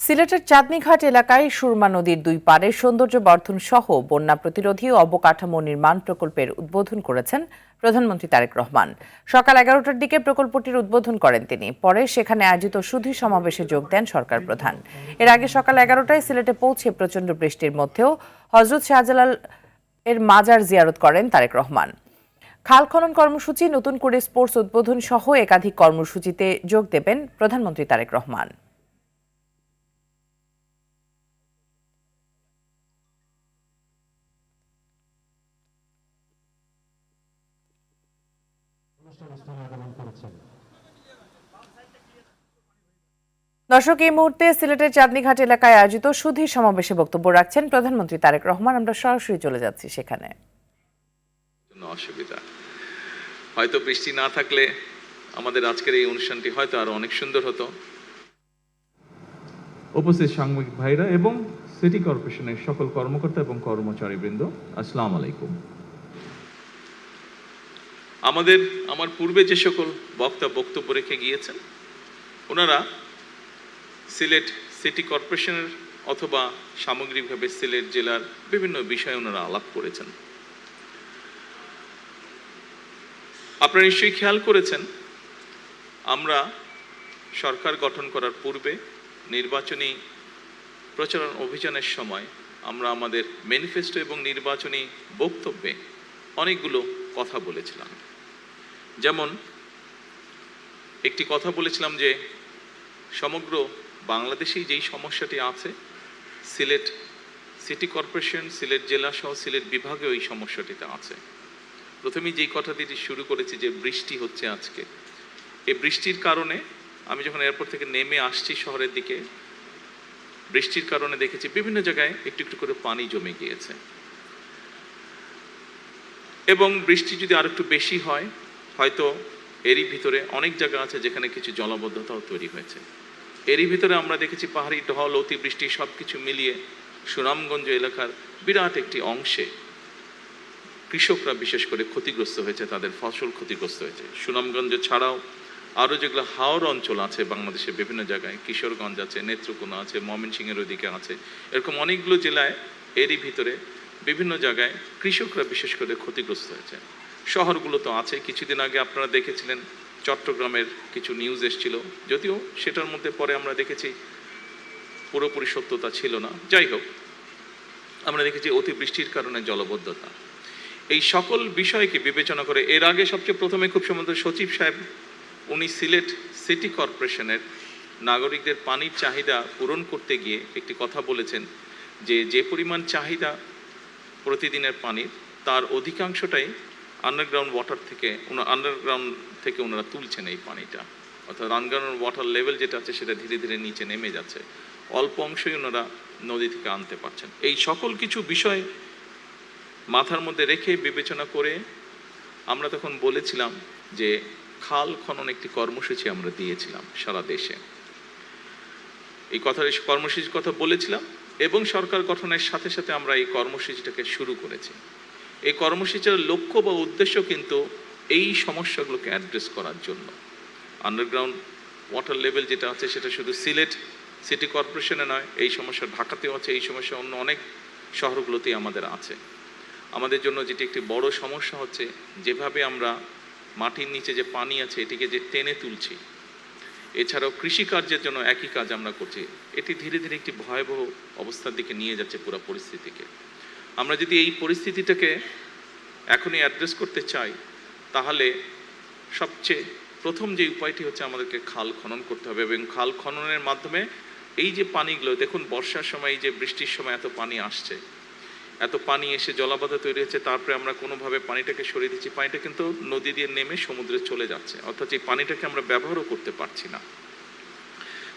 সিলেটের চাঁদনীঘাট এলাকায় সুরমা নদীর দুই পাড়ে সৌন্দর্য বর্ধন সহ বন্যা প্রতিরোধী অবকাঠামো নির্মাণ প্রকল্পের উদ্বোধন করেছেন প্রধানমন্ত্রী তারেক রহমান। সকাল 11টার দিকে প্রকল্পটির উদ্বোধন করেন তিনি। পরে সেখানে আয়োজিত সুধী সমাবেশে যোগ দেন সরকার প্রধান। এর আগে সকাল 11টায় সিলেটে পৌঁছে প্রচণ্ড বৃষ্টির মধ্যেও হযরত শাহজালাল এর মাজার জিয়ারত করেন তারেক রহমান। খাল খনন কর্মসূচি, নতুন করে স্পোর্টস উদ্বোধন সহ একাধিক কর্মসূচিতে যোগ দেবেন প্রধানমন্ত্রী তারেক রহমান। দর্শক, এই মুহূর্তে সিলেটের চাঁদনীঘাট এলাকায় আয়োজিত সুধী সমাবেশে বক্তব্য রাখছেন প্রধানমন্ত্রী তারেক রহমান। আমরা সরাসরি চলে যাচ্ছি সেখানে। অসুবিধা হয়তো বৃষ্টি না থাকলে আমাদের আজকের এই অনুষ্ঠানটি হয়তো আরো অনেক সুন্দর হতো। উপস্থিত সাংবাদিক ভাইরা এবং সিটি কর্পোরেশনের সকল কর্মকর্তা এবং কর্মচারীবৃন্দ, আসসালামু আলাইকুম। আমার পূর্বে যে সকল বক্তা বক্তব্য রেখে গিয়েছেন, ওনারা সিলেট সিটি কর্পোরেশনের অথবা সামগ্রিকভাবে সিলেট জেলার বিভিন্ন বিষয়ে ওনারা আলাপ করেছেন। আপনারা নিশ্চয়ই খেয়াল করেছেন, আমরা সরকার গঠন করার পূর্বে নির্বাচনী প্রচারণা অভিযানের সময় আমরা আমাদের ম্যানিফেস্টো এবং নির্বাচনী বক্তব্যে অনেকগুলো কথা বলেছিলাম। যেমন একটি কথা বলেছিলাম যে সমগ্র বাংলাদেশেই যেই সমস্যাটি আছে, সিলেট সিটি কর্পোরেশন, সিলেট জেলা সহ সিলেট বিভাগেও এই সমস্যাটিতে আছে। প্রথমেই যেই কথাটি শুরু করেছি যে বৃষ্টি হচ্ছে আজকে, এই বৃষ্টির কারণে আমি যখন এয়ারপোর্ট থেকে নেমে আসছি শহরের দিকে, বৃষ্টির কারণে দেখেছি বিভিন্ন জায়গায় একটু একটু করে পানি জমে গিয়েছে। এবং বৃষ্টি যদি আর একটু বেশি হয়, হয়তো এরই ভিতরে অনেক জায়গা আছে যেখানে কিছু জলাবদ্ধতাও তৈরি হয়েছে। এরই ভিতরে আমরা দেখেছি পাহাড়ি ঢল, অতিবৃষ্টি সবকিছু মিলিয়ে সুনামগঞ্জ এলাকার বিরাট একটি অংশে কৃষকরা বিশেষ করে ক্ষতিগ্রস্ত হয়েছে, তাদের ফসল ক্ষতিগ্রস্ত হয়েছে। সুনামগঞ্জ ছাড়াও আরও যেগুলো হাওর অঞ্চল আছে বাংলাদেশের বিভিন্ন জায়গায়, কিশোরগঞ্জ আছে, নেত্রকোনা আছে, ময়মনসিংহের ওদিকে আছে, এরকম অনেকগুলো জেলায় এরই ভিতরে বিভিন্ন জায়গায় কৃষকরা বিশেষ করে ক্ষতিগ্রস্ত হয়েছে। শহরগুলো তো আছে। কিছুদিন আগে আপনারা দেখেছিলেন চট্টগ্রামের কিছু নিউজ এসেছিল, যদিও সেটার মধ্যে পরে আমরা দেখেছি পুরোপুরি সত্যতা ছিল না। যাই হোক, আমরা দেখেছি অতিবৃষ্টির কারণে জলবদ্ধতা। এই সকল বিষয়কে বিবেচনা করে এর আগে সবচেয়ে প্রথমে খুব সম্ভবত সচিব সাহেব উনি সিলেট সিটি কর্পোরেশনের নাগরিকদের পানির চাহিদা পূরণ করতে গিয়ে একটি কথা বলেছেন যে পরিমাণ চাহিদা প্রতিদিনের পানির, তার অধিকাংশটাই আন্ডারগ্রাউন্ড থেকে ওনারা তুলছেন এই পানিটা। অর্থাৎ আন্ডারগ্রাউন্ড ওয়াটার লেভেল যেটা আছে সেটা ধীরে ধীরে নিচে নেমে যাচ্ছে, অল্প অংশই ওনারা নদী থেকে আনতে পারছেন। এই সকল কিছু বিষয় মাথার মধ্যে রেখে বিবেচনা করে আমরা তখন বলেছিলাম যে খাল খনন একটি কর্মসূচি আমরা দিয়েছিলাম সারা দেশে। এই কর্মসূচির কথা বলেছিলাম এবং সরকার গঠনের সাথে সাথে আমরা এই কর্মসূচিটাকে শুরু করেছি। এই কর্মসূচির লক্ষ্য বা উদ্দেশ্য কিন্তু এই সমস্যাগুলোকে অ্যাড্রেস করার জন্য। আন্ডারগ্রাউন্ড ওয়াটার লেভেল যেটা আছে সেটা শুধু সিলেট সিটি কর্পোরেশনে নয়, এই সমস্যা ঢাকাতেও আছে, এই সমস্যা অন্য অনেক শহরগুলোতেই আমাদের আছে। আমাদের জন্য যেটি একটি বড় সমস্যা হচ্ছে, যেভাবে আমরা মাটির নিচে যে পানি আছে এটিকে যে টেনে তুলছি, এছাড়াও কৃষিকার্যের জন্য একই কাজ আমরা করছি, এটি ধীরে ধীরে একটি ভয়াবহ অবস্থার দিকে নিয়ে যাচ্ছে পুরো পরিস্থিতিকে। আমরা যদি এই পরিস্থিতিটাকে এখনই অ্যাড্রেস করতে চাই, তাহলে সবচেয়ে প্রথম যে উপায়টি হচ্ছে আমাদেরকে খাল খনন করতে হবে। এবং খাল খননের মাধ্যমে এই যে পানিগুলো, দেখুন বর্ষার সময় এই যে বৃষ্টির সময় এত পানি আসছে, এত পানি এসে জলাবদ্ধ তৈরি হচ্ছে, তারপরে আমরা কোনোভাবে পানিটাকে সরিয়ে দিচ্ছি, পানিটা কিন্তু নদী দিয়ে নেমে সমুদ্রে চলে যাচ্ছে। অর্থাৎ এই পানিটাকে আমরা ব্যবহারও করতে পারছি না।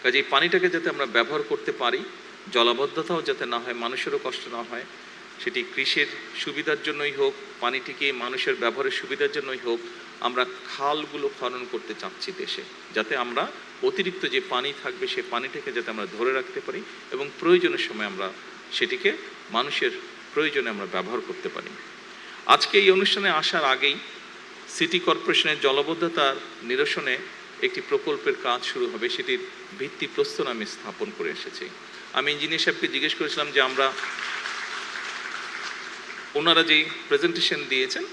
কাজে এই পানিটাকে যাতে আমরা ব্যবহার করতে পারি, জলাবদ্ধতাও যাতে না হয়, মানুষেরও কষ্ট না হয়, সেটি কৃষির সুবিধার জন্যই হোক, পানিটিকে মানুষের ব্যবহারের সুবিধার জন্যই হোক, আমরা খালগুলো খনন করতে চাচ্ছি দেশে, যাতে আমরা অতিরিক্ত যে পানি থাকবে সে পানিটাকে যাতে আমরা ধরে রাখতে পারি এবং প্রয়োজনের সময় আমরা সেটিকে মানুষের প্রয়োজনে আমরা ব্যবহার করতে পারি। আজকে এই অনুষ্ঠানে আসার আগেই সিটি কর্পোরেশনের জলাবদ্ধতার নিরসনে একটি প্রকল্পের কাজ শুরু হবে, সেটির ভিত্তিপ্রস্তর আমি স্থাপন করে এসেছি। আমি ইঞ্জিনিয়ার সাহেবকে জিজ্ঞেস করেছিলাম যে ওনারা যেই প্রেজেন্টেশন দিয়েছেন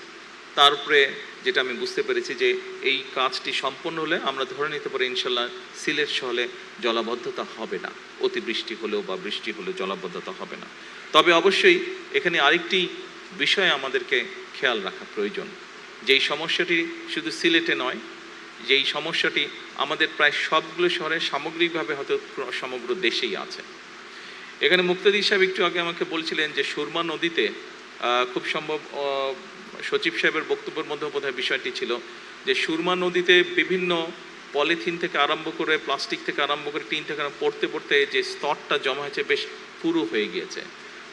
তার উপরে যেটা আমি বুঝতে পেরেছি যে এই কাজটি সম্পন্ন হলে আমরা ধরে নিতে পারি ইনশাল্লাহ সিলেট শহরে জলাবদ্ধতা হবে না, অতিবৃষ্টি হলেও বা বৃষ্টি হলেও জলাবদ্ধতা হবে না। তবে অবশ্যই এখানে আরেকটি বিষয় আমাদেরকে খেয়াল রাখা প্রয়োজন, যেই সমস্যাটি শুধু সিলেটে নয়, যেই সমস্যাটি আমাদের প্রায় সবগুলো শহরে সামগ্রিকভাবে হয়তো সমগ্র দেশেই আছে। এখানে মুক্তাদি সাহেব একটু আগে আমাকে বলছিলেন যে সুরমা নদীতে খুব সম্ভব সচিব সাহেবের বক্তব্যের মধ্যে বোধহয় বিষয়টি ছিল যে সুরমা নদীতে বিভিন্ন পলিথিন থেকে আরম্ভ করে প্লাস্টিক থেকে আরম্ভ করে টিন থেকে পড়তে পড়তে যে স্তরটা জমা হয়েছে বেশ পুরু হয়ে গিয়েছে।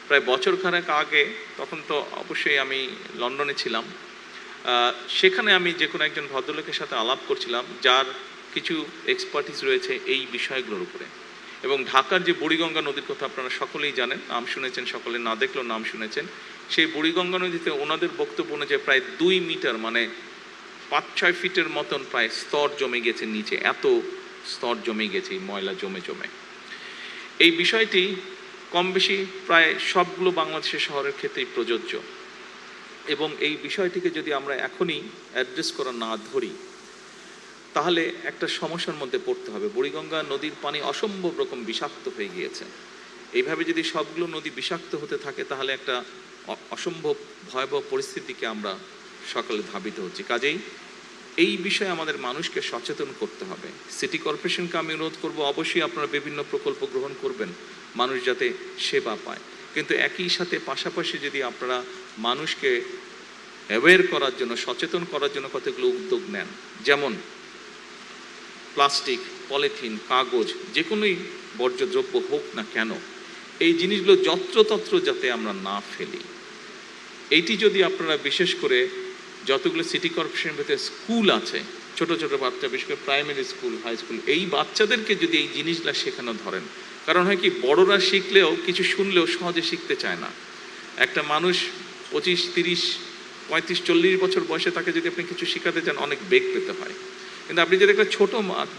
প্রায় বছর খানেক আগে, তখন তো অবশ্যই আমি লন্ডনে ছিলাম, সেখানে আমি যে কোনো একজন ভদ্রলোকের সাথে আলাপ করছিলাম যার কিছু এক্সপার্টিস রয়েছে এই বিষয়গুলোর উপরে। এবং ঢাকার যে বুড়িগঙ্গা নদীর কথা আপনারা সকলেই জানেন, নাম শুনেছেন, সকলে না দেখলেও নাম শুনেছেন। সেই বুড়িগঙ্গা নদীতে ওনাদের বক্তব্য অনুযায়ী প্রায় 2 মিটার মানে 5-6 ফিটের মতন প্রায় স্তর জমে গেছে নিচে, এত স্তর জমে গেছে ময়লা জমে জমে। এই বিষয়টি কম বেশি প্রায় সবগুলো বাংলাদেশের শহরের ক্ষেত্রেই প্রযোজ্য, এবং এই বিষয়টিকে যদি আমরা এখনই অ্যাড্রেস করা না ধরি তাহলে একটা সমস্যার মধ্যে পড়তে হবে। বুড়িগঙ্গা নদীর পানি অসম্ভব রকম বিষাক্ত হয়ে গিয়েছে। এইভাবে যদি সবগুলো নদী বিষাক্ত হতে থাকে তাহলে একটা অসম্ভব ভয়াবহ পরিস্থিতিকে আমরা সকালে ধাবিত হচ্ছি। কাজেই এই বিষয়ে আমাদের মানুষকে সচেতন করতে হবে। সিটি কর্পোরেশনকে আমি অনুরোধ করব, অবশ্যই আপনারা বিভিন্ন প্রকল্প গ্রহণ করবেন মানুষ যাতে সেবা পায়, কিন্তু একই সাথে পাশাপাশি যদি আপনারা মানুষকে অ্যাওয়্যার করার জন্য, সচেতন করার জন্য কতগুলো উদ্যোগ নেন, যেমন প্লাস্টিক, পলিথিন, কাগজ, যে কোনোই বর্জ্যদ্রব্য হোক না কেন, এই জিনিসগুলো যত্রতত্র যাতে আমরা না ফেলি। এইটি যদি আপনারা বিশেষ করে যতগুলো সিটি কর্পোরেশনের ভেতরে স্কুল আছে, ছোট ছোট বাচ্চা, বিশেষ করে প্রাইমারি স্কুল, হাই স্কুল, এই বাচ্চাদেরকে যদি এই জিনিসগুলো শেখানো ধরেন, কারণ হয় কি বড়রা শিখলেও কিছু শুনলেও সহজে শিখতে চায় না। একটা মানুষ 25, 30, 35, 40 বছর বয়সে তাকে যদি আপনি কিছু শেখাতে চান অনেক বেগ পেতে হয়, কিন্তু আপনি যদি একটা ছোট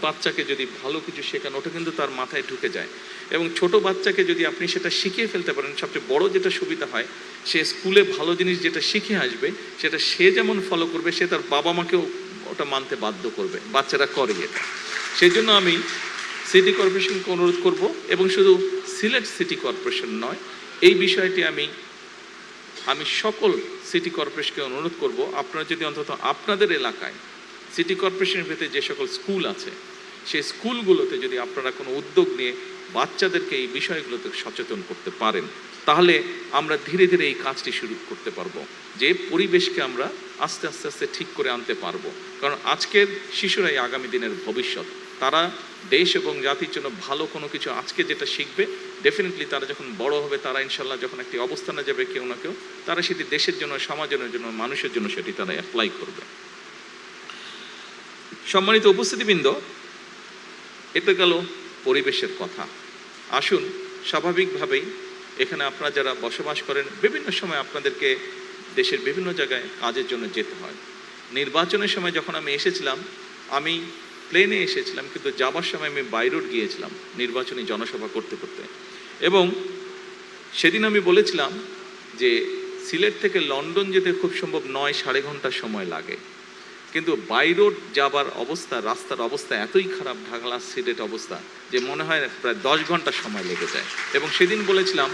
বাচ্চাকে যদি ভালো কিছু শেখান ওটা কিন্তু তার মাথায় ঢুকে যায়, এবং ছোট বাচ্চাকে যদি আপনি সেটা শিখিয়ে ফেলতে পারেন, সবচেয়ে বড় যেটা সুবিধা হয়, সে স্কুলে ভালো জিনিস যেটা শিখে আসবে সেটা সে যেমন ফলো করবে, সে তার বাবা মাকেও ওটা মানতে বাধ্য করবে। বাচ্চারা করে এটা। সেই জন্য আমি সিটি কর্পোরেশনকে অনুরোধ করব, এবং শুধু সিলেট সিটি কর্পোরেশন নয়, এই বিষয়টি আমি সকল সিটি কর্পোরেশনকে অনুরোধ করব, আপনারা যদি অন্তত আপনাদের এলাকায় সিটি কর্পোরেশনের ভেতরে যে সকল স্কুল আছে সেই স্কুলগুলোতে যদি আপনারা কোনো উদ্যোগ নিয়ে বাচ্চাদেরকে এই বিষয়গুলোতে সচেতন করতে পারেন, তাহলে আমরা ধীরে ধীরে এই কাজটি শুরু করতে পারবো, যে পরিবেশকে আমরা আস্তে আস্তে আস্তে ঠিক করে আনতে পারবো। কারণ আজকের শিশুরাই আগামী দিনের ভবিষ্যৎ। তারা দেশ এবং জাতির জন্য ভালো কোনো কিছু আজকে যেটা শিখবে, ডেফিনেটলি তারা যখন বড় হবে, তারা ইনশাল্লাহ যখন একটি অবস্থানে যাবে কেউ না কেউ, তারা সেটি দেশের জন্য, সমাজের জন্য, মানুষের জন্য সেটি তারা অ্যাপ্লাই করবে। সম্মানিত উপস্থিতিবৃন্দ, এটা গেল পরিবেশের কথা। আসুন স্বাভাবিকভাবেই এখানে আপনারা যারা বসবাস করেন, বিভিন্ন সময় আপনাদেরকে দেশের বিভিন্ন জায়গায় কাজের জন্য যেতে হয়। নির্বাচনের সময় যখন আমি এসেছিলাম, আমি প্লেনে এসেছিলাম, কিন্তু যাবার সময় আমি বাই রোড গিয়েছিলাম নির্বাচনী জনসভা করতে করতে, এবং সেদিন আমি বলেছিলাম যে সিলেট থেকে লন্ডন যেতে খুব সম্ভব 9-9.5 ঘন্টা সময় লাগে, কিন্তু বাই রোড যাবার অবস্থা, রাস্তার অবস্থা এতই খারাপ, ঢাকা সিলেট অবস্থা, যে মনে হয় প্রায় 10 ঘন্টা সময় লেগে যায়। এবং সেদিন বলেছিলাম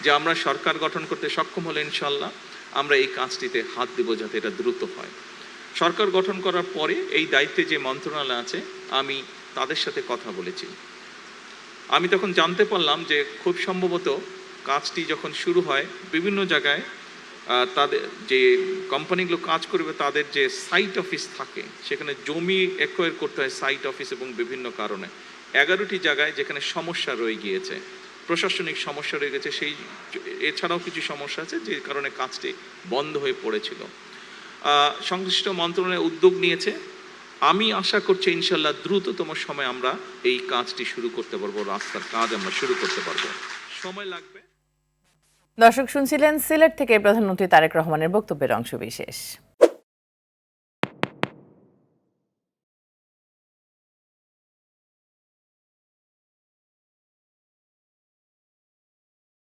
যে আমরা সরকার গঠন করতে সক্ষম হলে ইনশাল্লাহ আমরা এই কাজটিতে হাত দেব যাতে এটা দ্রুত হয়। সরকার গঠন করার পরে এই দায়িত্বে যে মন্ত্রণালয় আছে আমি তাদের সাথে কথা বলেছি। আমি তখন জানতে পারলাম যে খুব সম্ভবত কাজটি যখন শুরু হয় বিভিন্ন জায়গায় তাদের যে কোম্পানিগুলো কাজ করবে তাদের যে সাইট অফিস থাকে সেখানে জমি অ্যাকোয়ার করতে হয় সাইট অফিস, এবং বিভিন্ন কারণে 11টি জায়গায় যেখানে সমস্যা রয়ে গিয়েছে, প্রশাসনিক সমস্যা রয়ে গেছে, সেই এছাড়াও কিছু সমস্যা আছে যে কারণে কাজটি বন্ধ হয়ে পড়েছিল। সংশ্লিষ্ট মন্ত্রণালয় উদ্যোগ নিয়েছে। আমি আশা করছি ইনশাল্লাহ দ্রুততম সময় আমরা এই কাজটি শুরু করতে পারবো, রাস্তার কাজ আমরা শুরু করতে পারবো। সময় লাগবে। দর্শক শুনছিলেন সিলেট থেকে প্রধানমন্ত্রী তারেক রহমানের বক্তব্যের অংশবিশেষ।